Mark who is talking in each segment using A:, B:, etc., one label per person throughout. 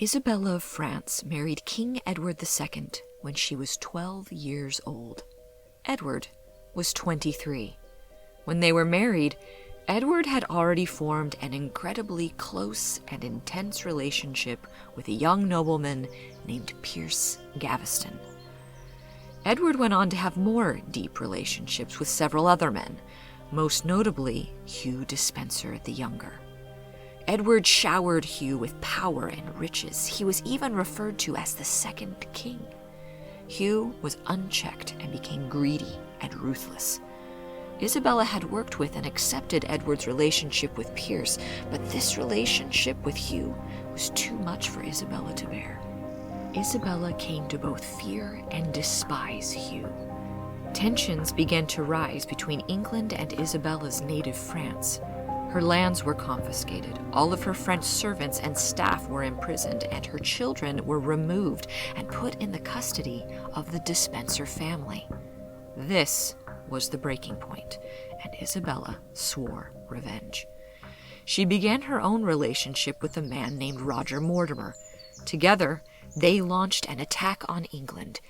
A: Isabella of France married King Edward II when she was 12 years old. Edward was 23. When they were married, Edward had already formed an incredibly close and intense relationship with a young nobleman named Piers Gaveston. Edward went on to have more deep relationships with several other men, most notably Hugh Despencer the Younger. Edward showered Hugh with power and riches. He was even referred to as the second king. Hugh was unchecked and became greedy and ruthless. Isabella had worked with and accepted Edward's relationship with Piers, but this relationship with Hugh was too much for Isabella to bear. Isabella came to both fear and despise Hugh. Tensions began to rise between England and Isabella's native France. Her lands were confiscated, all of her French servants and staff were imprisoned, and her children were removed and put in the custody of the Despencer family. This was the breaking point, and Isabella swore revenge. She began her own relationship with a man named Roger Mortimer. Together, they launched an attack on England.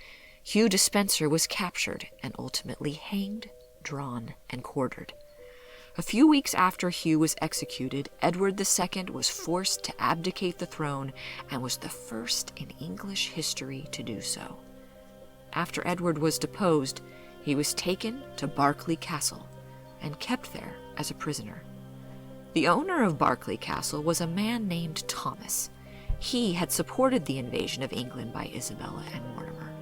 A: Hugh Despencer was captured and ultimately hanged, drawn, and quartered. A few weeks after Hugh was executed, Edward II was forced to abdicate the throne and was the first in English history to do so. After Edward was deposed, he was taken to Berkeley Castle and kept there as a prisoner. The owner of Berkeley Castle was a man named Thomas. He had supported the invasion of England by Isabella and Mortimer.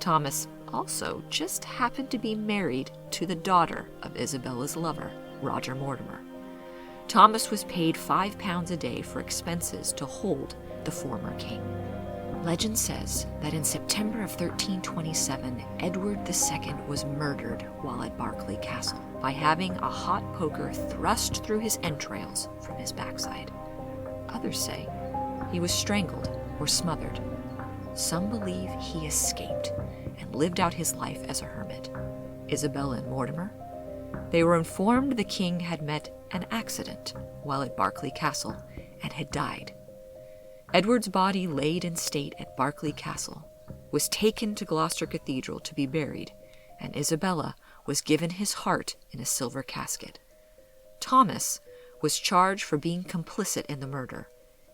A: Thomas also just happened to be married to the daughter of Isabella's lover, Roger Mortimer. Thomas was paid £5 a day for expenses to hold the former king. Legend says that in September of 1327, Edward II was murdered while at Berkeley Castle by having a hot poker thrust through his entrails from his backside. Others say he was strangled or smothered. Some believe he escaped and lived out his life as a hermit. Isabella and Mortimer? They were informed the king had met an accident while at Berkeley Castle and had died. Edward's body, laid in state at Berkeley Castle, was taken to Gloucester Cathedral to be buried, and Isabella was given his heart in a silver casket. Thomas was charged for being complicit in the murder.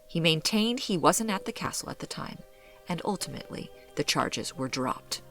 A: He maintained he wasn't at the castle at the time, and ultimately the charges were dropped.